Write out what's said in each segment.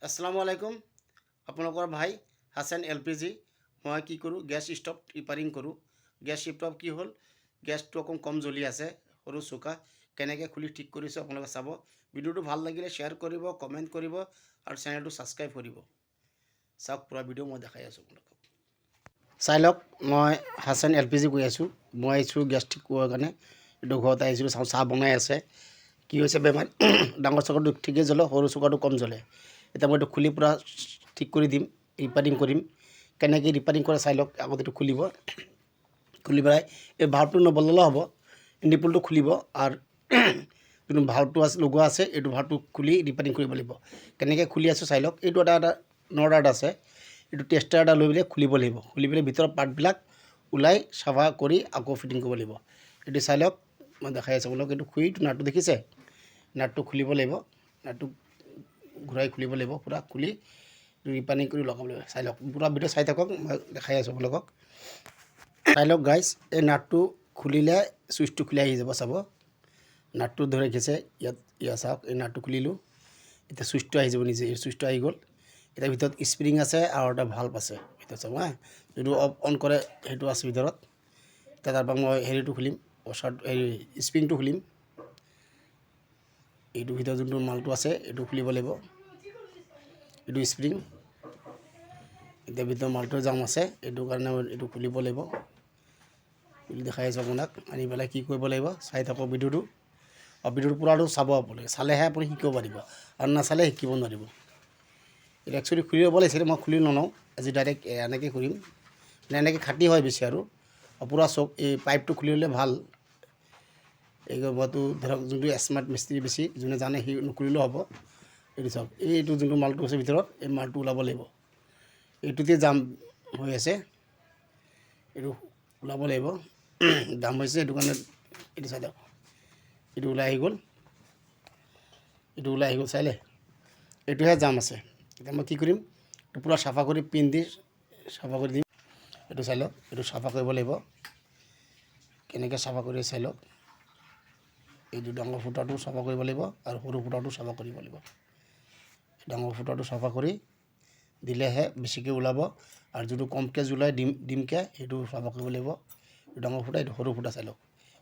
আসসালামু আলাইকুম। আপোনালোকৰ ভাই হাছান LPG। মই কি কৰোঁ, গেছ ষ্টভ ৰিপেয়াৰিং কৰোঁ। গেছ ষ্টভ কি হ'ল, গেছটো অকণ কম জ্বলি আছে, সৰু চৌকা কেনেকৈ খুলি ঠিক কৰিছোঁ আপোনালোকে চাব। ভিডিঅ'টো ভাল লাগিলে শ্বেয়াৰ কৰিব, কমেণ্ট কৰিব আৰু চেনেলটো ছাবস্ক্ৰাইব কৰিব। চাওক পুৰা ভিডিঅ' মই দেখাই আছোঁ আপোনালোকক। চাই লওক, মই হাছান LPG কৈ আছোঁ। মই আহিছোঁ গেছ ঠিক কৰাৰ কাৰণে। এইটো ঘৰত আহিছিলোঁ, চাহ বনাই আছে। কি হৈছে বেমাৰ, ডাঙৰ চৌকাটো ঠিকেই জ্বলে, সৰু চৌকাটো কম জ্বলে। এতিয়া মই এইটো খুলি পূৰা ঠিক কৰি দিম, ৰিপেয়াৰিং কৰিম। কেনেকৈ ৰিপেয়াৰিং কৰে চাই লওক। আগত এইটো খুলিব, খুলি পেলাই এই ভাল্বটো নবদলালেও হ'ব, নিপুলটো খুলিব আৰু যোনটো ভাল্বটো আছে লগোৱা আছে, এইটো ভাল্বটো খুলি ৰিপেয়াৰিং কৰিব লাগিব। কেনেকৈ খুলি আছোঁ চাই লওক। এইটো এটা নৰ্ডাৰ আছে, এইটো টেষ্টাৰ এটা লৈ পেলাই খুলিব লাগিব। খুলি পেলাই ভিতৰৰ পাৰ্টবিলাক ওলাই চাফা কৰি আকৌ ফিটিং কৰিব লাগিব। এইটো চাই লওক, মই দেখাই আছোঁ আপোনালোক। এইটো খুলি নাটটো দেখিছে, নাটটো খুলিব লাগিব। নাটটো ঘূৰাই খুলিব লাগিব, পূৰা খুলি ৰিপেয়াৰিং কৰি লগাব লাগিব। চাই লওক, পূৰা ভিডিঅ' চাই থাকক, মই দেখাই আছোঁ আপোনালোকক। চাই লওক গাইজ, এই নাটটো খুলিলে চুইচটো খুলি আহি যাব, চাব। নাটটো ধৰি ৰাখিছে ইয়াত চাওক, এই নাটটো খুলিলোঁ, এতিয়া চুইচটো আহি যাব নিজে। এই চুইচটো আহি গ'ল। এতিয়া ভিতৰত স্প্ৰিং আছে আৰু এটা ভাল্ব আছে ভিতৰত, চাব হা। যিটো অন কৰে সেইটো আছে ভিতৰত। এতিয়া তাৰপৰা মই হেৰিটো খুলিম, স্প্ৰিংটো খুলিম। এইটো ভিতৰত যোনটো মালটো আছে এইটো খুলিব লাগিব। এইটো স্প্ৰিং, এতিয়া ভিতৰত মালটোৰ জাম আছে, এইটো কাৰণে এইটো খুলিব লাগিব। খুলি দেখাই আছোঁ আপোনাক। আনি পেলাই কি কৰিব লাগিব চাই থাকক ভিডিঅ'টো। আৰু ভিডিঅ'টো পূৰাটো চাব আপোনালোকে, চালেহে আপুনি শিকিব পাৰিব, আৰু নাচালে শিকিব নোৱাৰিব। এইটো একচুৱেলি খুলি ল'ব লাগিছিলে, মই খুলি নলওঁ আজি, ডাইৰেক্ট এনেকৈ কৰিম। মানে এনেকৈ খাটি হয় বেছি আৰু পূৰা চব এই পাইপটো খুলি ল'লে ভাল। এই মইতো ধৰক যোনটো স্মাৰ্ট মিস্ত্ৰী বেছি যোনে জানে সি নুখুলিলেও হ'ব। এইটো চাওক, এইটো যোনটো মালটো আছে ভিতৰত, এই মালটো ওলাব লাগিব। এইটোতে জাম হৈ আছে, এইটো ওলাব লাগিব। জাম হৈছে সেইটো কাৰণে এইটো চাই দিয়ক, এইটো ওলাই আহি গ'ল, এইটো ওলাই আহি গ'ল, চাইলে। এইটোহে জাম আছে। এতিয়া মই কি কৰিম, এইটো পূৰা চাফা কৰি পিন দি চাফা কৰি দিম। এইটো চাই লওক, এইটো চাফা কৰিব লাগিব। কেনেকৈ চাফা কৰি চাই লওক। এইটো ডাঙৰ ফুটাটো চাফা কৰিব লাগিব আৰু সৰু ফুটাটো চাফা কৰিব লাগিব। ডাঙৰ ফুটাটো চাফা কৰি দিলেহে বেছিকৈ ওলাব, আৰু যোনটো কমকৈ জ্বলাই ডিমকৈ সেইটো চাফা কৰিব লাগিব। ডাঙৰ ফুটা, এইটো সৰু ফুটা, চাই লওক।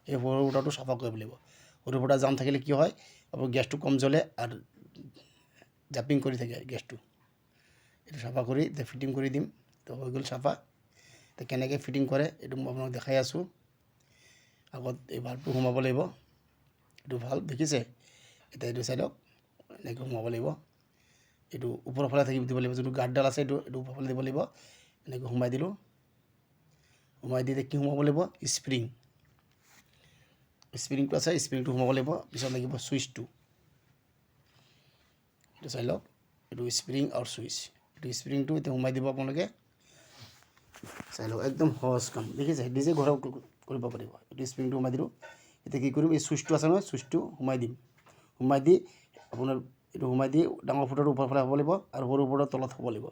এই সৰু ফুটাটো চাফা কৰিব লাগিব। সৰু ফুটা জাম থাকিলে কি হয়, আপোনাৰ গেছটো কম জ্বলে আৰু জাপিং কৰি থাকে গেছটো। এইটো চাফা কৰি এতিয়া ফিটিং কৰি দিম। তো হৈ গ'ল চাফা। তো কেনেকৈ ফিটিং কৰে এইটো মই আপোনাক দেখাই আছোঁ। আগত এই ভাল্বটো সোমাব লাগিব, এইটো ভাল্ব দেখিছে। এতিয়া এইটো চাইডক এনেকৈ সোমাব লাগিব। এইটো ওপৰৰ ফালে থাকি দিব লাগিব, যোনটো গাৰ্ডডাল আছে এইটো ওপৰৰ ফালে দিব লাগিব। এনেকৈ সোমাই দিলোঁ। সোমাই দি কি সোমাব লাগিব, স্প্ৰিংটো আছে, স্প্ৰিংটো সোমাব লাগিব। পিছত লাগিব চুইচটো, এইটো চাই লওক। এইটো স্প্ৰিং আৰু চুইচ, এইটো স্প্ৰিংটো এতিয়া সোমাই দিব আপোনালোকে। চাই লওক, একদম সহজ কাম, দেখিছে, নিজে ঘৰত কৰিব পাৰিব। এইটো স্প্ৰিংটো সোমাই দিলোঁ। এতিয়া কি কৰিম, এই চুইচটো আছে নহয়, চুইচটো সোমাই দিম। সোমাই দি আপোনাৰ এইটো সোমাই দি ডাঙৰ ফুটাটো ওপৰৰ ফালে হ'ব লাগিব আৰু সৰু ফুটাটো তলত হ'ব লাগিব।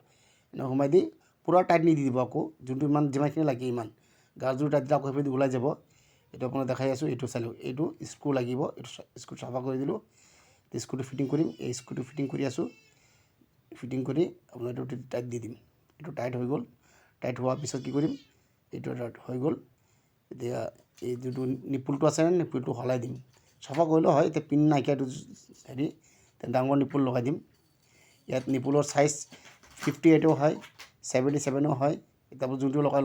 এনেকৈ সোমাই দি পূৰা টাইট নিদি দিব আকৌ, যোনটো যিমানখিনি লাগে ইমান। গাজোৰ টাইট দিলে আকৌ সেইফালে ওলাই যাব। এইটো আপোনাক দেখাই আছোঁ। এইটো চাই লওক, এইটো স্ক্ৰু লাগিব। এইটো স্ক্ৰু চাফা কৰি দিলোঁ। স্ক্ৰুটো ফিটিং কৰিম। এই স্ক্ৰুটো ফিটিং কৰি আছোঁ। ফিটিং কৰি আপোনাৰ এইটো টাইট দি দিম। এইটো টাইট হৈ গ'ল। টাইট হোৱাৰ পিছত কি কৰিম, এইটো হৈ গ'ল। এতিয়া এই যোনটো নিপুলটো আছে, নিপুলটো সলাই দিম। চাফা কৰিলেও হয়, এতিয়া পিন নাইকিয়া, এইটো হেৰি ডাঙৰ নিপুল লগাই দিম। ইয়াত নিপুলৰ চাইজ 58ও হয়, 77ও হয়। এতিয়া যোনটো লগাই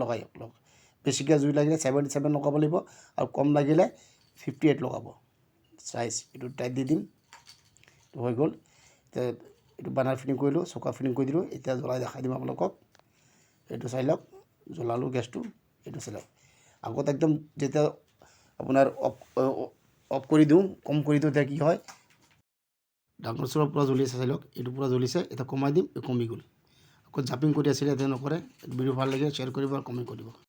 বেছিকৈ জুই লাগিলে 77 লগাব লাগিব, আৰু কম লাগিলে 58 লগাব চাইজ। এইটো টাইট দি দিম। এইটো হৈ গ'ল। এতিয়া এইটো বানাৰ ফিটিং কৰিলোঁ, চকা ফিটিং কৰি দিলোঁ। এতিয়া জ্বলাই দেখাই দিম আপোনালোকক। এইটো চাই লওক, জ্বলালোঁ গেছটো। এইটো চাই লওক। আগত একদম যেতিয়া আপোনাৰ অফ কৰি দিওঁ, কম কৰি দিওঁ, তেতিয়া কি হয়, ডাঙৰ চোৰৰ পূৰা জ্বলি আছে, চাই লওক। এইটো পূৰা জ্বলিছে। এতিয়া কমাই দিম, কমি গ'ল। আকৌ জাপিং কৰি আছিলে, এতিয়া নকৰে। ভিডিঅ' ভাল লাগে শ্বেয়াৰ কৰিব আৰু কমেণ্ট কৰিব।